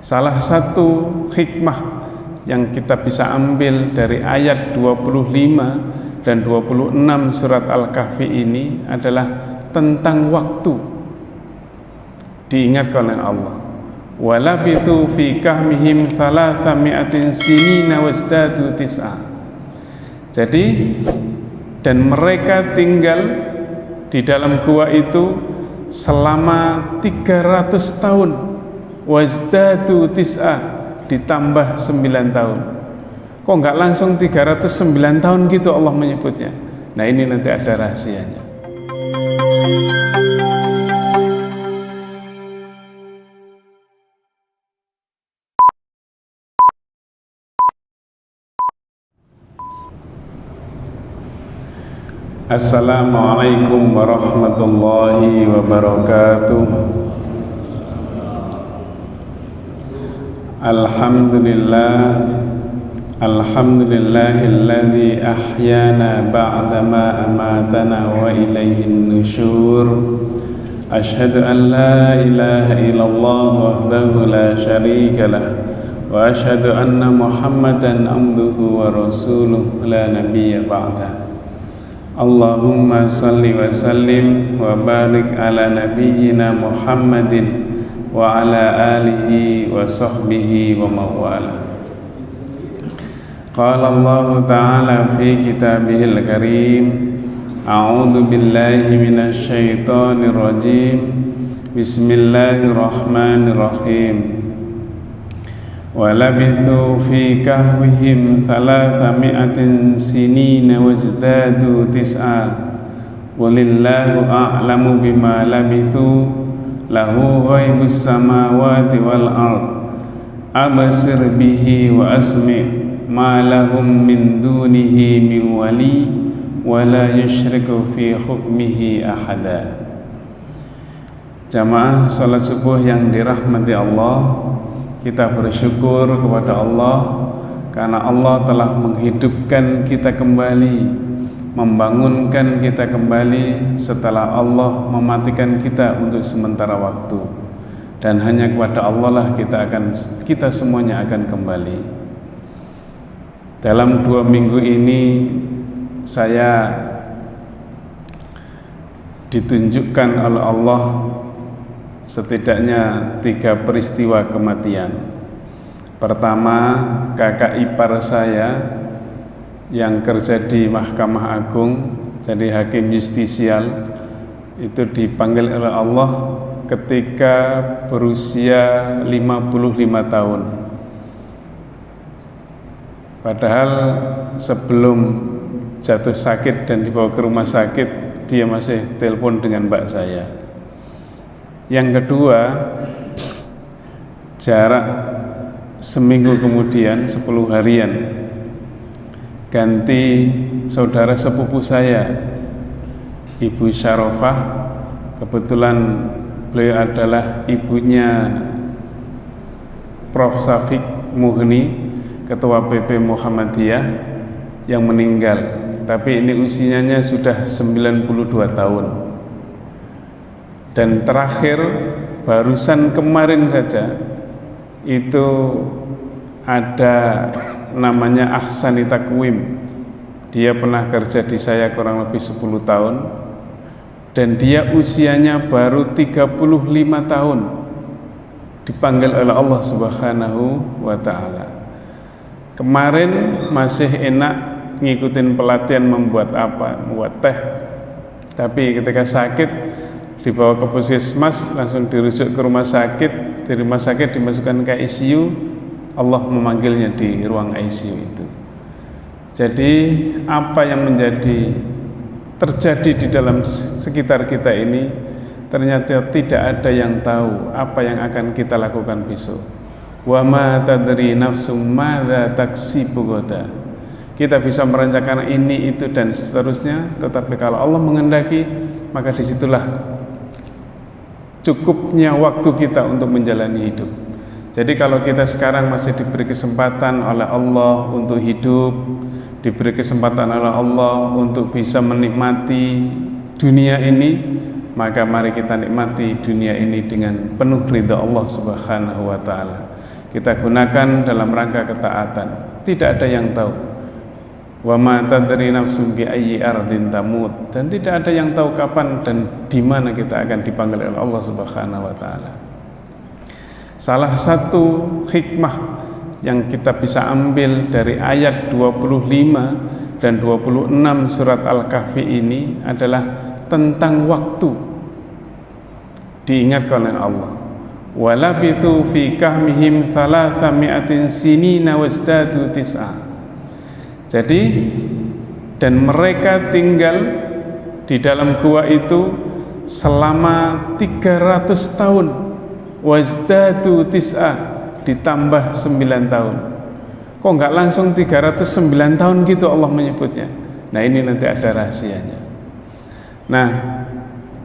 Salah satu hikmah yang kita bisa ambil dari ayat 25 dan 26 surat Al-Kahfi ini adalah tentang waktu. Diingatkan oleh Allah, walabithu fi kahmihim 300 sinina wasdadu tis'a. Jadi, dan mereka tinggal di dalam gua itu selama 300 tahun, wasdadu tis'a, ditambah 9 tahun. Kok enggak langsung 309 tahun gitu Allah menyebutnya? Nah, ini nanti ada rahasianya. Assalamualaikum warahmatullahi wabarakatuh. Alhamdulillahilladzi ahyana ba'dama amatana wa ilaihin nusyur. Asyhadu an la ilaha illallah wahdahu la syarika lah wa asyhadu anna Muhammadan abduhu wa rasuluh la nabiyya ba'dah. Allahumma salli wa sallim wa barik ala nabiyyina Muhammadin wa ala alihi wa sahbihi wa mawala. Qala Allah ta'ala fi kitabihil karim, a'udzu billahi minasy syaithanir rajim. Bismillahirrahmanirrahim. Walabithu fi kahwihim 300 sinina wazdadu tis'a. Walillahu a'lamu bima labithu, lahu ghaibus samawati wal ard. Absir bihi wa asmi' ma lahum min dunihi min wali wa la yusyriku fi hukmihi ahada. Jamaah salat subuh yang dirahmati Allah, kita bersyukur kepada Allah karena Allah telah menghidupkan kita kembali, membangunkan kita kembali setelah Allah mematikan kita untuk sementara waktu. Dan hanya kepada Allah lah kita semuanya akan kembali. Dalam 2 minggu ini saya ditunjukkan oleh Allah setidaknya 3 peristiwa kematian. Pertama, kakak ipar saya yang kerja di Mahkamah Agung, jadi hakim justisial, itu dipanggil oleh Allah ketika berusia 55 tahun. Padahal sebelum jatuh sakit dan dibawa ke rumah sakit, dia masih telepon dengan mbak saya. Yang kedua, jarak seminggu kemudian, 10 harian, ganti saudara sepupu saya, Ibu Syarofah. Kebetulan beliau adalah ibunya Prof. Syafiq Muhni, Ketua PP Muhammadiyah, yang meninggal. Tapi ini usianya sudah 92 tahun. Dan terakhir, barusan kemarin saja, itu ada namanya Ahsani Takwim. Dia pernah kerja di saya kurang lebih 10 tahun. Dan dia usianya baru 35 tahun. Dipanggil oleh Allah Subhanahu wa ta'ala. Kemarin masih enak ngikutin pelatihan membuat teh. Tapi ketika sakit, dibawa ke puskesmas, langsung dirujuk ke rumah sakit. Di rumah sakit dimasukkan ke ICU, Allah memanggilnya di ruang ICU itu. Jadi apa yang terjadi di dalam sekitar kita ini, ternyata tidak ada yang tahu apa yang akan kita lakukan besok. Wa ma tadri nafsum madza taksibu ghadan. Kita bisa merencanakan ini, itu, dan seterusnya, tetapi kalau Allah menghendaki, maka disitulah cukupnya waktu kita untuk menjalani hidup. Jadi kalau kita sekarang masih diberi kesempatan oleh Allah untuk hidup, diberi kesempatan oleh Allah untuk bisa menikmati dunia ini, maka mari kita nikmati dunia ini dengan penuh ridha Allah Subhanahu wa ta'ala. kita gunakan dalam rangka ketaatan. Tidak ada yang tahu. Wa ma tadri nafsun bi ayyi ardin tamut, dan tidak ada yang tahu kapan dan di mana kita akan dipanggil oleh Allah Subhanahu wa taala. Salah satu hikmah yang kita bisa ambil dari ayat 25 dan 26 surat Al-Kahfi ini adalah tentang waktu. Diingatkan oleh Allah, walabithu fi kahmihim 300 sinina wasdadu tis'a. Jadi, dan mereka tinggal di dalam gua itu selama 300 tahun, wasdadu tis'a, ditambah 9 tahun. Kok nggak langsung 309 tahun gitu Allah menyebutnya? Nah, ini nanti ada rahasianya. Nah,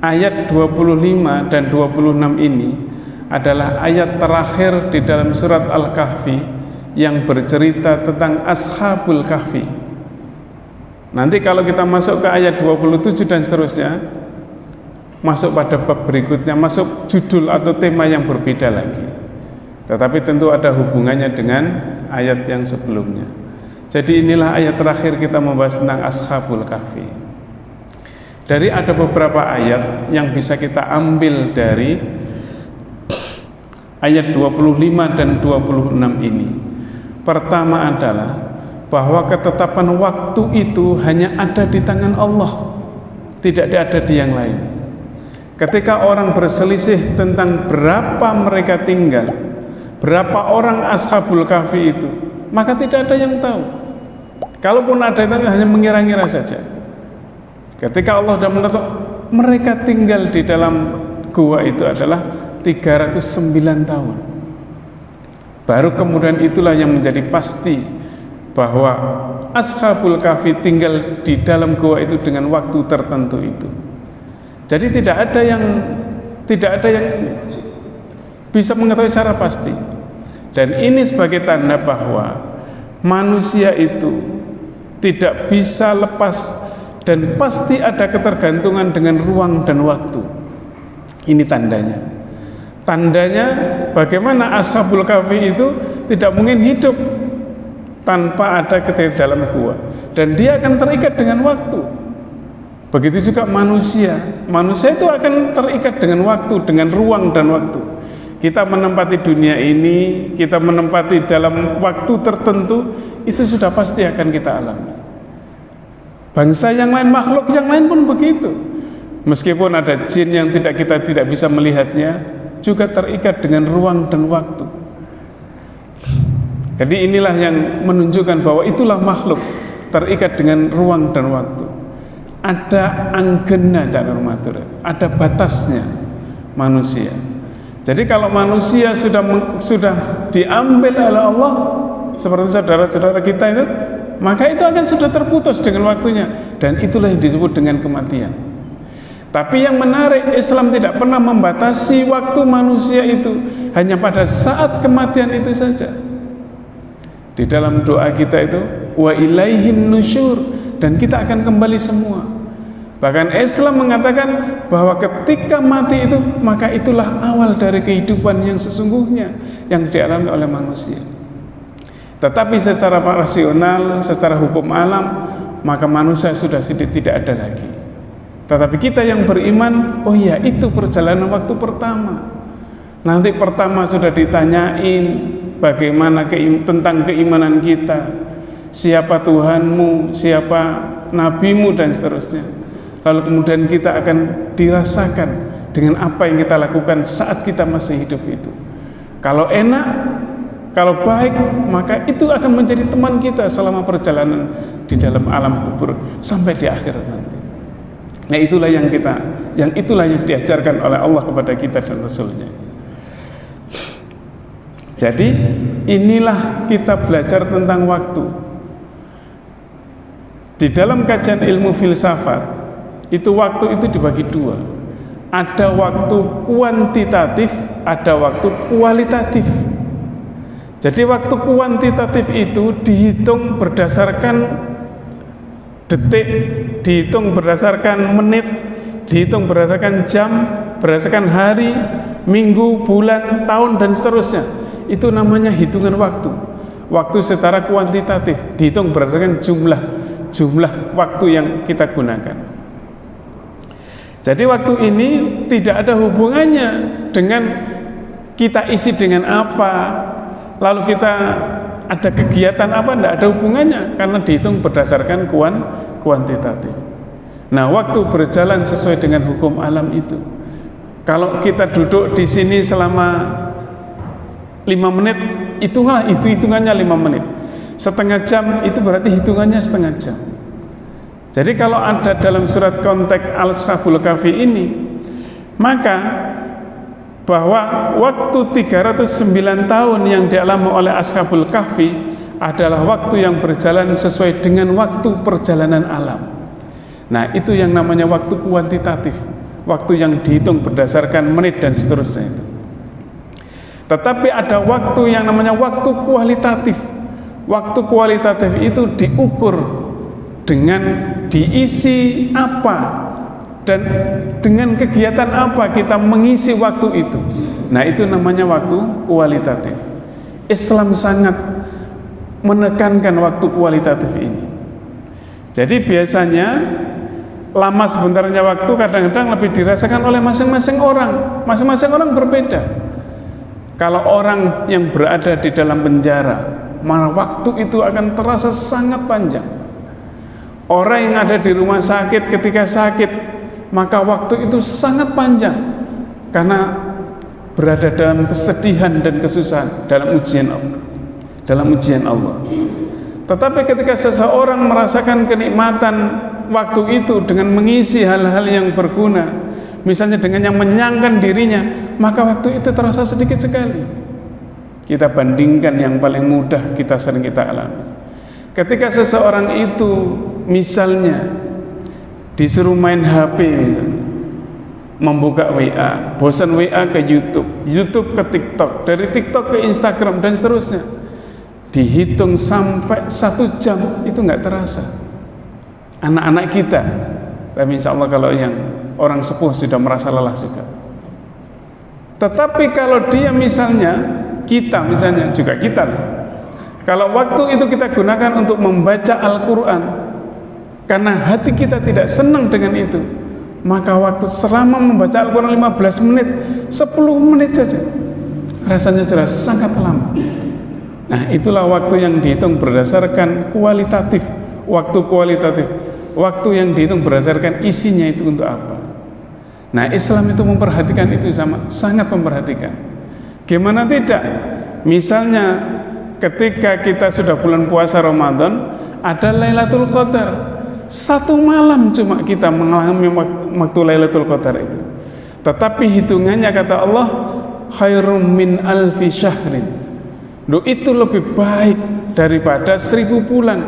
ayat 25 dan 26 ini adalah ayat terakhir di dalam surat Al-Kahfi yang bercerita tentang Ashabul Kahfi. Nanti kalau kita masuk ke ayat 27 dan seterusnya, masuk pada bab berikutnya, masuk judul atau tema yang berbeda lagi. Tetapi tentu ada hubungannya dengan ayat yang sebelumnya. Jadi inilah ayat terakhir kita membahas tentang Ashabul Kahfi. Dari ada beberapa ayat yang bisa kita ambil dari ayat 25 dan 26 ini. Pertama adalah bahwa ketetapan waktu itu hanya ada di tangan Allah, tidak ada di yang lain. Ketika orang berselisih tentang berapa mereka tinggal, berapa orang Ashabul Kahfi itu, maka tidak ada yang tahu. Kalaupun ada itu hanya mengira-ngira saja. Ketika Allah sudah menetapkan mereka tinggal di dalam gua itu adalah 309 tahun. Baru kemudian itulah yang menjadi pasti bahwa Ashabul Kahfi tinggal di dalam gua itu dengan waktu tertentu itu. Jadi tidak ada yang bisa mengetahui secara pasti. Dan ini sebagai tanda bahwa manusia itu tidak bisa lepas dan pasti ada ketergantungan dengan ruang dan waktu. Ini tandanya. Tandanya bagaimana Ashabul Kahfi itu tidak mungkin hidup tanpa ada ketika dalam gua, dan dia akan terikat dengan waktu. Begitu juga manusia itu akan terikat dengan waktu, dengan ruang dan waktu. Kita menempati dunia ini, kita menempati dalam waktu tertentu, itu sudah pasti akan kita alami. Bangsa yang lain, makhluk yang lain pun begitu. Meskipun ada jin yang kita tidak bisa melihatnya, juga terikat dengan ruang dan waktu. Jadi inilah yang menunjukkan bahwa itulah makhluk terikat dengan ruang dan waktu. Ada anggena, ada batasnya manusia. Jadi kalau manusia sudah diambil oleh Allah, seperti saudara-saudara kita itu, maka itu akan sudah terputus dengan waktunya, dan itulah yang disebut dengan kematian. Tapi yang menarik, Islam tidak pernah membatasi waktu manusia itu hanya pada saat kematian itu saja. Di dalam doa kita itu, wa ilaihin nusyur, dan kita akan kembali semua. Bahkan Islam mengatakan bahwa ketika mati itu, maka itulah awal dari kehidupan yang sesungguhnya yang dialami oleh manusia. Tetapi secara rasional, secara hukum alam, maka manusia sudah tidak ada lagi. Tetapi kita yang beriman, oh iya, itu perjalanan waktu pertama. Nanti pertama sudah ditanyain bagaimana tentang keimanan kita, siapa Tuhanmu, siapa nabimu, dan seterusnya. Lalu kemudian kita akan dirasakan dengan apa yang kita lakukan saat kita masih hidup itu. Kalau enak, kalau baik, maka itu akan menjadi teman kita selama perjalanan di dalam alam kubur sampai di akhirat nanti. Nah, itulah yang diajarkan oleh Allah kepada kita dan Rasulnya. Jadi inilah kita belajar tentang waktu. Di dalam kajian ilmu filsafat itu waktu itu dibagi dua. Ada waktu kuantitatif, ada waktu kualitatif. Jadi waktu kuantitatif itu dihitung berdasarkan detik, dihitung berdasarkan menit, dihitung berdasarkan jam, berdasarkan hari, minggu, bulan, tahun, dan seterusnya. itu namanya hitungan waktu. Waktu secara kuantitatif dihitung berdasarkan jumlah waktu yang kita gunakan. Jadi waktu ini tidak ada hubungannya dengan kita isi dengan apa, lalu kita ada kegiatan apa, tidak ada hubungannya karena dihitung berdasarkan kuantitatif. Nah, waktu berjalan sesuai dengan hukum alam itu. Kalau kita duduk di sini selama 5 menit, itu hitungannya 5 menit. Setengah jam itu berarti hitungannya setengah jam. Jadi kalau ada dalam surat konteks Al-Ashabul Kahfi ini, maka bahwa waktu 309 tahun yang dialami oleh Ashabul Kahfi adalah waktu yang berjalan sesuai dengan waktu perjalanan alam. Nah, itu yang namanya waktu kuantitatif, waktu yang dihitung berdasarkan menit dan seterusnya itu. Tetapi ada waktu yang namanya waktu kualitatif. Waktu kualitatif itu diukur dengan diisi apa dan dengan kegiatan apa kita mengisi waktu itu. Nah, itu namanya waktu kualitatif. Islam sangat menekankan waktu kualitatif ini. Jadi biasanya lama sebentarnya waktu kadang-kadang lebih dirasakan oleh masing-masing orang. Masing-masing orang berbeda. Kalau orang yang berada di dalam penjara, maka waktu itu akan terasa sangat panjang. Orang yang ada di rumah sakit ketika sakit, maka waktu itu sangat panjang karena berada dalam kesedihan dan kesusahan, dalam ujian Allah. Tetapi ketika seseorang merasakan kenikmatan waktu itu dengan mengisi hal-hal yang berguna, misalnya dengan yang menyenangkan dirinya, maka waktu itu terasa sedikit sekali. Kita bandingkan yang paling mudah kita sering kita alami. Ketika seseorang itu misalnya disuruh main HP, misalnya membuka WA, bosan WA ke YouTube ke TikTok, dari TikTok ke Instagram dan seterusnya, dihitung sampai 1 jam itu nggak terasa. Anak-anak kita, tapi insya Allah kalau yang orang sepuh sudah merasa lelah juga. Tetapi kalau dia misalnya juga kita, kalau waktu itu kita gunakan untuk membaca Al-Quran, karena hati kita tidak senang dengan itu, maka waktu selama membaca Al-Quran 15 menit, 10 menit saja, rasanya sudah sangat lama. Nah, itulah waktu yang dihitung berdasarkan kualitatif. Waktu kualitatif, waktu yang dihitung berdasarkan isinya itu untuk apa. Nah, Islam itu memperhatikan itu, sangat memperhatikan. Gimana tidak? Misalnya ketika kita sudah bulan puasa Ramadan, ada Lailatul Qadar. 1 malam cuma kita mengalami waktu Lailatul Qadar itu. Tetapi hitungannya kata Allah, khairum min alfi syahrin. Itu lebih baik daripada 1000 bulan.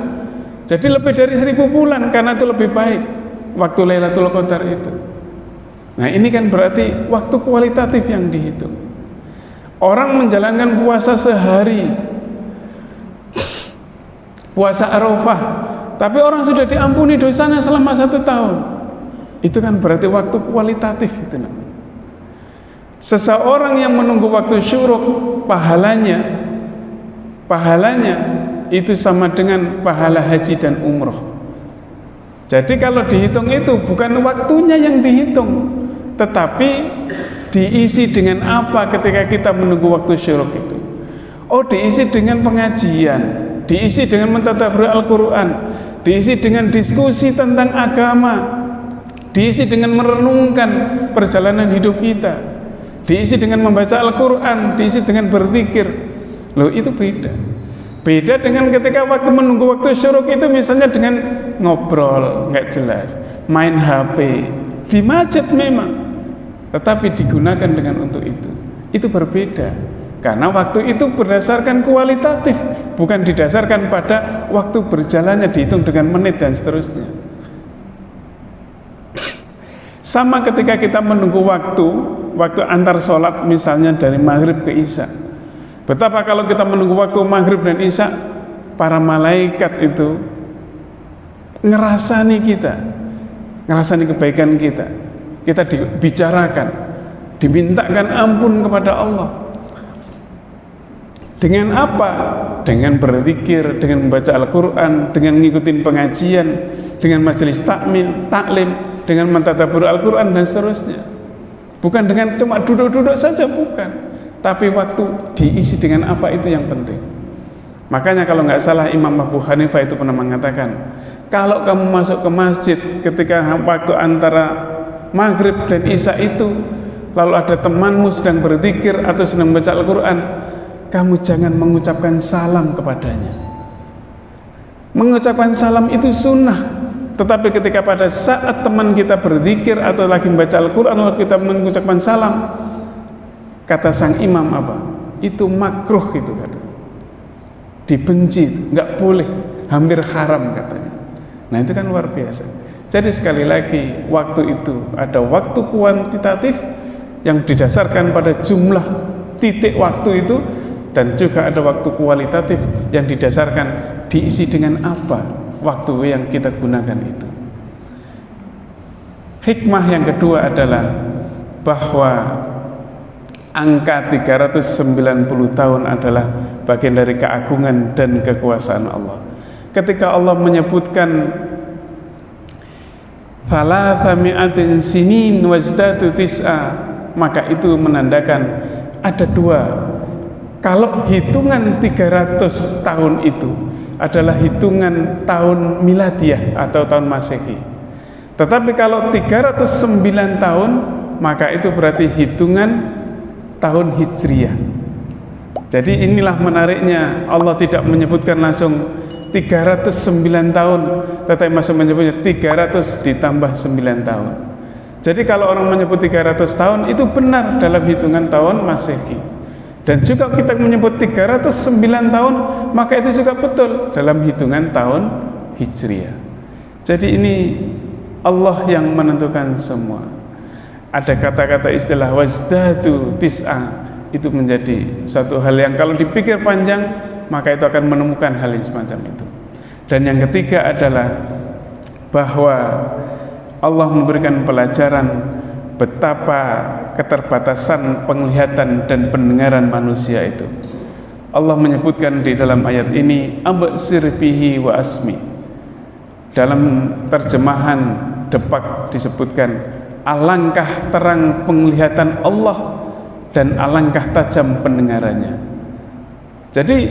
Jadi lebih dari 1000 bulan karena itu lebih baik waktu Lailatul Qadar itu. Nah, ini kan berarti waktu kualitatif yang dihitung. Orang menjalankan puasa sehari, puasa Arafah, tapi orang sudah diampuni dosanya selama 1 tahun. Itu kan berarti waktu kualitatif itu namanya. Seseorang yang menunggu waktu syuruk, pahalanya itu sama dengan pahala haji dan umroh. Jadi kalau dihitung itu bukan waktunya yang dihitung, tetapi diisi dengan apa ketika kita menunggu waktu syuruk itu. Oh, diisi dengan pengajian, diisi dengan mentadabbur Al-Quran, diisi dengan diskusi tentang agama, diisi dengan merenungkan perjalanan hidup kita, diisi dengan membaca Al-Quran, diisi dengan berzikir. Loh, itu beda dengan ketika waktu menunggu waktu syuruk itu, misalnya dengan ngobrol nggak jelas, main HP di masjid memang, tetapi digunakan dengan untuk itu berbeda karena waktu itu berdasarkan kualitatif, bukan didasarkan pada waktu berjalannya dihitung dengan menit dan seterusnya. Sama ketika kita menunggu waktu antar sholat, misalnya dari maghrib ke isya. Betapa kalau kita menunggu waktu maghrib dan isya, para malaikat itu ngerasani kebaikan kita dibicarakan, dimintakan ampun kepada Allah. Dengan apa? Dengan berzikir, dengan membaca Al-Quran, dengan ngikutin pengajian, dengan majelis taklim, dengan mentadabbur Al-Quran dan seterusnya. Bukan dengan cuma duduk-duduk saja, bukan. Tapi waktu diisi dengan apa, itu yang penting. Makanya kalau nggak salah Imam Abu Hanifah itu pernah mengatakan, kalau kamu masuk ke masjid ketika waktu antara maghrib dan isya itu, lalu ada temanmu sedang berzikir atau sedang membaca Al-Quran, kamu jangan mengucapkan salam kepadanya. Mengucapkan salam itu sunnah. Tetapi ketika pada saat teman kita berzikir atau lagi membaca Al-Quran lalu kita mengucapkan salam, kata sang imam apa? Itu makruh, itu kata. Dibenci, nggak boleh, hampir haram katanya. Nah itu kan luar biasa. Jadi sekali lagi, waktu itu ada waktu kuantitatif yang didasarkan pada jumlah titik waktu itu, dan juga ada waktu kualitatif yang didasarkan diisi dengan apa waktu yang kita gunakan itu. Hikmah yang kedua adalah bahwa angka 390 tahun adalah bagian dari keagungan dan kekuasaan Allah. Ketika Allah menyebutkan thalathami'atin sinin wazdatu tis'a, maka itu menandakan ada dua. Kalau hitungan 300 tahun itu adalah hitungan tahun miladiah atau tahun Masehi. Tetapi kalau 309 tahun, maka itu berarti hitungan tahun Hijriah. Jadi inilah menariknya, Allah tidak menyebutkan langsung 309 tahun, tetapi masih menyebutnya 300 ditambah 9 tahun. Jadi kalau orang menyebut 300 tahun, itu benar dalam hitungan tahun Masehi. Dan juga kita menyebut 309 tahun, maka itu juga betul dalam hitungan tahun Hijriah. Jadi ini Allah yang menentukan semua. Ada kata-kata istilah wazdatu tis'a, itu menjadi satu hal yang kalau dipikir panjang, maka itu akan menemukan hal yang semacam itu. Dan yang ketiga adalah bahwa Allah memberikan pelajaran betapa keterbatasan penglihatan dan pendengaran manusia itu. Allah menyebutkan di dalam ayat ini absir bihi wa asmi. Dalam terjemahan Depak disebutkan alangkah terang penglihatan Allah dan alangkah tajam pendengarannya. Jadi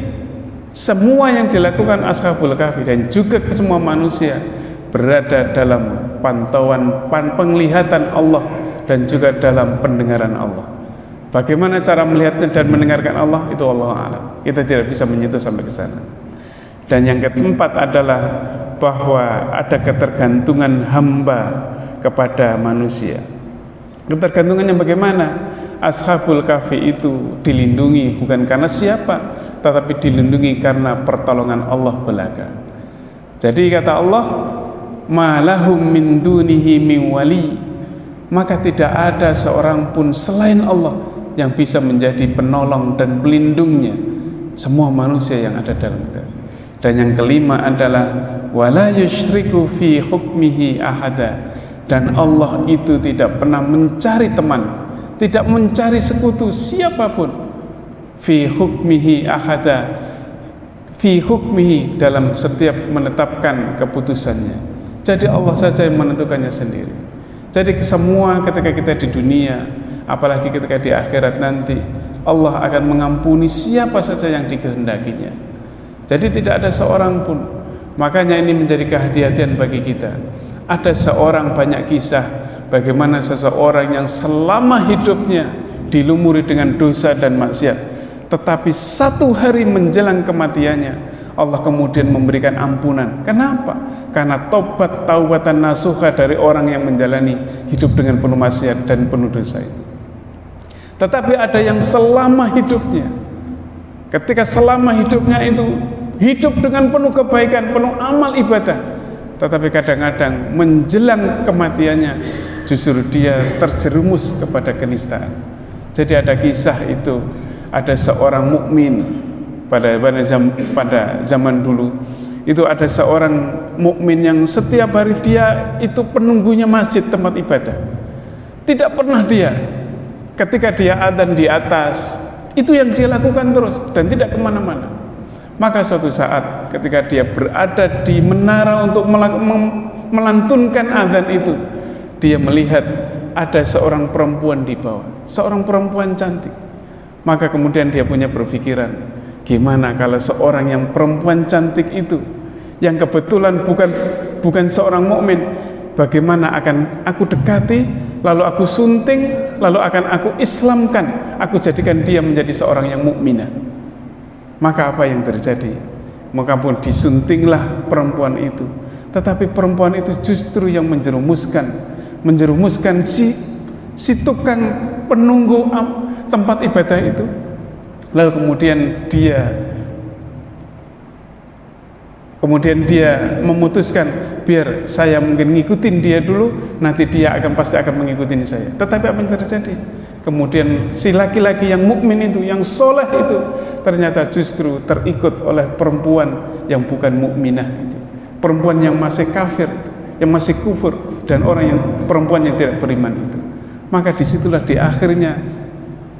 semua yang dilakukan Ashabul Kahfi dan juga semua manusia berada dalam pantauan penglihatan Allah dan juga dalam pendengaran Allah. Bagaimana cara melihatnya dan mendengarkan Allah, itu Allah a'lam. Kita tidak bisa menyentuh sampai ke sana. Dan yang keempat adalah bahwa ada ketergantungan hamba kepada manusia. Ketergantungannya bagaimana? Ashabul Kahfi itu dilindungi bukan karena siapa, tetapi dilindungi karena pertolongan Allah belaka. Jadi kata Allah, ma lahum min dunihi min wali, maka tidak ada seorang pun selain Allah yang bisa menjadi penolong dan pelindungnya semua manusia yang ada dalam itu. Dan yang kelima adalah wala yusyriku fi hukmihi ahada, dan Allah itu tidak pernah mencari teman, tidak mencari sekutu siapapun, fi hukmihi ahada, fi hukmihi dalam setiap menetapkan keputusannya. Jadi Allah saja yang menentukannya sendiri. Jadi semua ketika kita di dunia, apalagi ketika di akhirat nanti, Allah akan mengampuni siapa saja yang dikehendakinya. Jadi tidak ada seorang pun. Makanya ini menjadi kehati-hatian bagi kita. Ada seorang, banyak kisah bagaimana seseorang yang selama hidupnya dilumuri dengan dosa dan maksiat, tetapi satu hari menjelang kematiannya Allah kemudian memberikan ampunan. Kenapa? Karena taubatan nasuha dari orang yang menjalani hidup dengan penuh maksiat dan penuh dosa itu. Tetapi ada yang selama hidupnya, ketika selama hidupnya itu hidup dengan penuh kebaikan, penuh amal ibadah, tetapi kadang-kadang menjelang kematiannya justru dia terjerumus kepada kenistaan. Jadi ada kisah itu, ada seorang mukmin pada zaman dulu itu, ada seorang mukmin yang setiap hari dia itu penunggunya masjid, tempat ibadah. Tidak pernah dia, ketika dia adzan di atas, Itu yang dia lakukan terus dan tidak kemana-mana. Maka suatu saat ketika dia berada di menara untuk melantunkan azan itu, dia melihat ada seorang perempuan di bawah, seorang perempuan cantik. Maka kemudian dia punya berpikiran, gimana kalau seorang yang perempuan cantik itu, yang kebetulan bukan seorang mukmin, bagaimana akan aku dekati, lalu aku sunting, lalu akan aku islamkan, aku jadikan dia menjadi seorang yang mukminah. Maka apa yang terjadi? Maka pun disuntinglah perempuan itu. Tetapi perempuan itu justru yang menjerumuskan si tukang penunggu tempat ibadah itu. Lalu kemudian dia memutuskan, biar saya mungkin ngikutin dia dulu, nanti dia pasti akan mengikuti saya. Tetapi apa yang terjadi? Kemudian si laki-laki yang mukmin itu, yang soleh itu, ternyata justru terikut oleh perempuan yang bukan mukminah itu, perempuan yang masih kafir, yang masih kufur, dan perempuan yang tidak beriman itu. Maka disitulah di akhirnya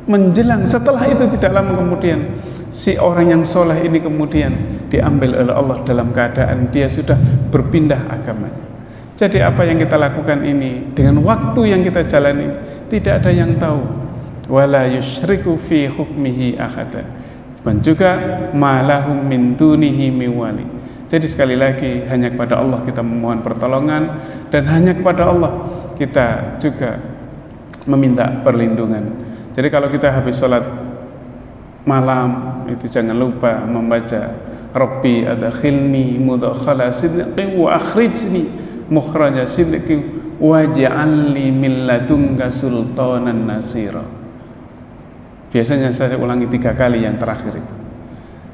menjelang setelah itu tidak lama kemudian, si orang yang soleh ini kemudian diambil oleh Allah dalam keadaan dia sudah berpindah agamanya. Jadi apa yang kita lakukan ini dengan waktu yang kita jalani, tidak ada yang tahu. Wala yusyriku fi hukmihi ahada. Dan juga malahum min dunihi miwali. Jadi sekali lagi hanya kepada Allah kita memohon pertolongan, dan hanya kepada Allah kita juga meminta perlindungan. Jadi kalau kita habis sholat malam itu jangan lupa membaca Rabbi adkhilni mudkhala sidqi wa akhrijni mukhraja sidqi waj'alni min ladunka sultanan nasira. Biasanya saya ulangi 3 kali yang terakhir itu.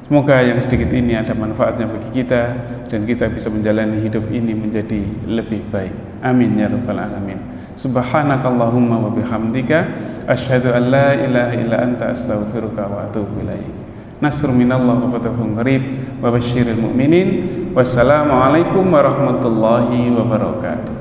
Semoga yang sedikit ini ada manfaatnya bagi kita, dan kita bisa menjalani hidup ini menjadi lebih baik. Amin ya rabbal alamin. Subhanakallahumma wa bihamdika asyhadu an la ilaha illa anta astaghfiruka wa atubu ilaik. Nasrun minallah wa fathun qarib wa basyiril mu'minin. Wassalamualaikum warahmatullahi wabarakatuh.